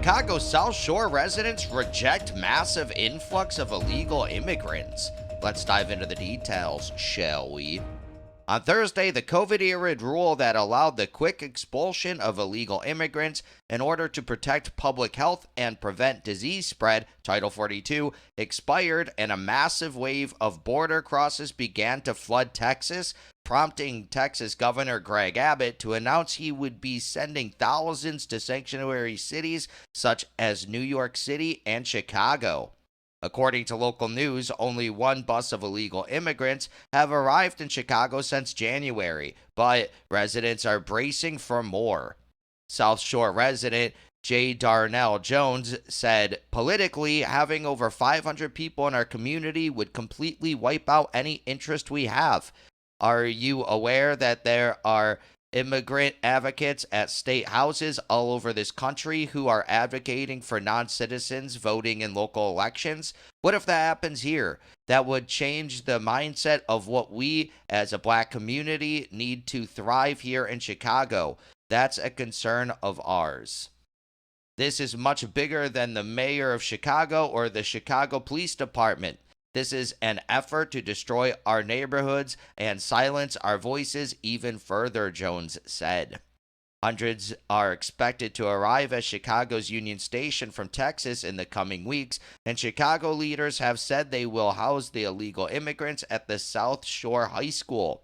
Chicago South Shore residents reject massive influx of illegal immigrants. Let's dive into the details, shall we? On Thursday, the COVID era rule that allowed the quick expulsion of illegal immigrants in order to protect public health and prevent disease spread, Title 42, expired, and a massive wave of border crosses began to flood Texas, prompting Texas Governor Greg Abbott to announce he would be sending thousands to sanctuary cities such as New York City and Chicago. According to local news, only one bus of illegal immigrants have arrived in Chicago since January, but residents are bracing for more. South Shore resident Darnell Jones said, "Politically, having over 500 people in our community would completely wipe out any interest we have. Are you aware that there are immigrant advocates at state houses all over this country who are advocating for non-citizens voting in local elections? What if that happens here? That would change the mindset of what we as a black community need to thrive here in Chicago. That's a concern of ours." This is much bigger than the mayor of Chicago or the Chicago Police Department. This is an effort to destroy our neighborhoods and silence our voices even further, Jones said. Hundreds are expected to arrive at Chicago's Union Station from Texas in the coming weeks, and Chicago leaders have said they will house the illegal immigrants at the South Shore High School.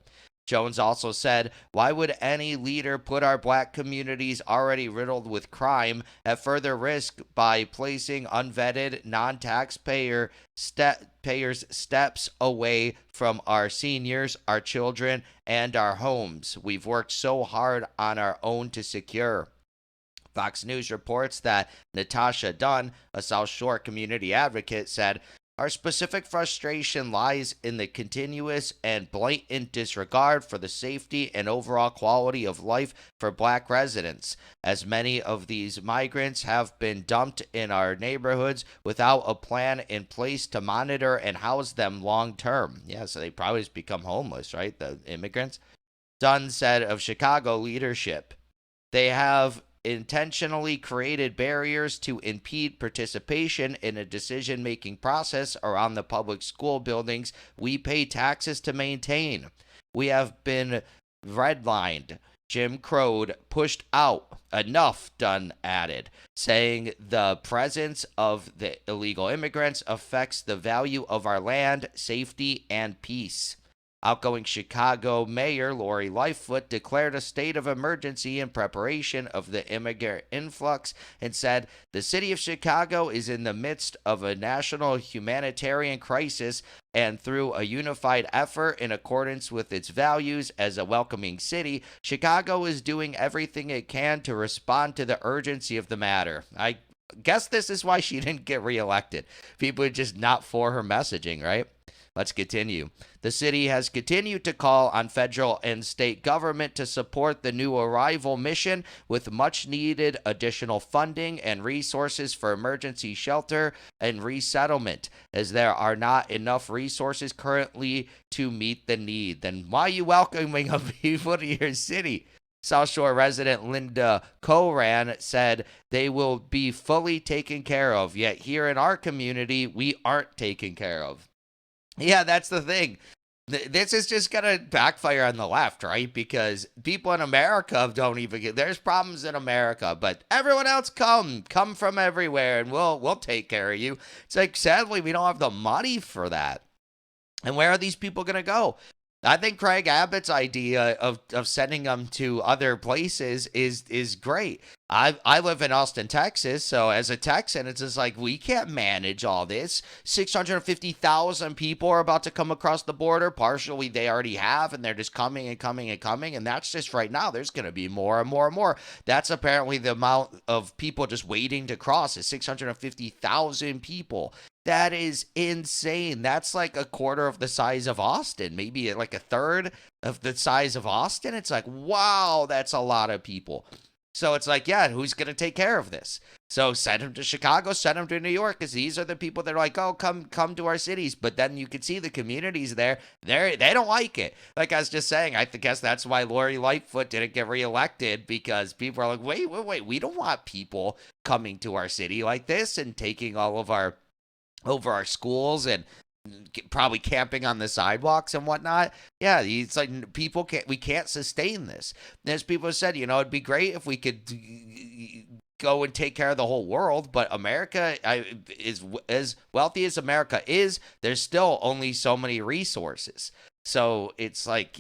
Jones also said, "Why would any leader put our black communities already riddled with crime at further risk by placing unvetted, non-taxpayer payers steps away from our seniors, our children, and our homes we've worked so hard on our own to secure?" Fox News reports that Natasha Dunn, a South Shore community advocate, said, "Our specific frustration lies in the continuous and blatant disregard for the safety and overall quality of life for black residents, as many of these migrants have been dumped in our neighborhoods without a plan in place to monitor and house them long term." Yeah, so they probably just become homeless, right? The immigrants. Dunn said of Chicago leadership, "They have intentionally created barriers to impede participation in a decision-making process around the public school buildings we pay taxes to maintain. We have been redlined, Jim Crowed, pushed out. Enough," Dunn added, saying the presence of the illegal immigrants affects the value of our land, safety, and peace. Outgoing Chicago Mayor Lori Lightfoot declared a state of emergency in preparation of the immigrant influx and said, "The city of Chicago is in the midst of a national humanitarian crisis, and through a unified effort in accordance with its values as a welcoming city, Chicago is doing everything it can to respond to the urgency of the matter." I guess this is why she didn't get reelected. People are just not for her messaging, right? Let's continue. The city has continued to call on federal and state government to support the new arrival mission with much needed additional funding and resources for emergency shelter and resettlement, as there are not enough resources currently to meet the need. Then why are you welcoming people to your city? South Shore resident Linda Coran said they will be fully taken care of, yet here in our community, we aren't taken care of. Yeah, that's the thing. This is just going to backfire on the left, right? Because people in America don't even get, there's problems in America, but everyone else come from everywhere and we'll take care of you. It's like, sadly, we don't have the money for that. And where are these people going to go? I think Craig Abbott's idea of sending them to other places is great. I live in Austin, Texas, so as a Texan, it's just like, we can't manage all this. 650,000 people are about to come across the border. Partially, they already have, and they're just coming and coming and coming, and that's just right now. There's going to be more and more and more. That's apparently the amount of people just waiting to cross is 650,000 people. That is insane. That's like a quarter of the size of Austin, maybe like a third of the size of Austin. It's like, wow, that's a lot of people. So it's like, yeah, who's going to take care of this? So send them to Chicago, send them to New York, because these are the people that are like, oh, come to our cities. But then you can see the communities there, they don't like it. Like I was just saying, I guess that's why Lori Lightfoot didn't get reelected, because people are like, wait, we don't want people coming to our city like this and taking all of our over our schools and probably camping on the sidewalks and whatnot. Yeah, it's like we can't sustain this. As people have said, it'd be great if we could go and take care of the whole world, but America is as wealthy as America is. There's still only so many resources. So it's like,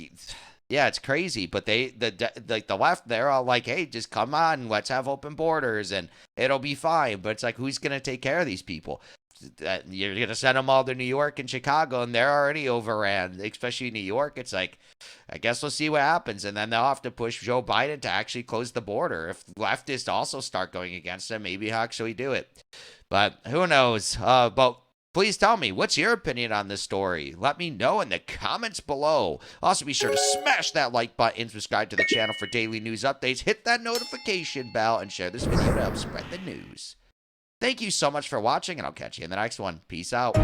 yeah, it's crazy. But the left, they're all like, hey, just come on, let's have open borders and it'll be fine. But it's like, who's gonna take care of these people? You're going to send them all to New York and Chicago, and they're already overran, especially New York. It's like, I guess we'll see what happens. And then they'll have to push Joe Biden to actually close the border. If leftists also start going against him, maybe he'll actually do it. But who knows? But please tell me, what's your opinion on this story? Let me know in the comments below. Also, be sure to smash that like button, subscribe to the channel for daily news updates, hit that notification bell, and share this video to help spread the news. Thank you so much for watching, and I'll catch you in the next one. Peace out.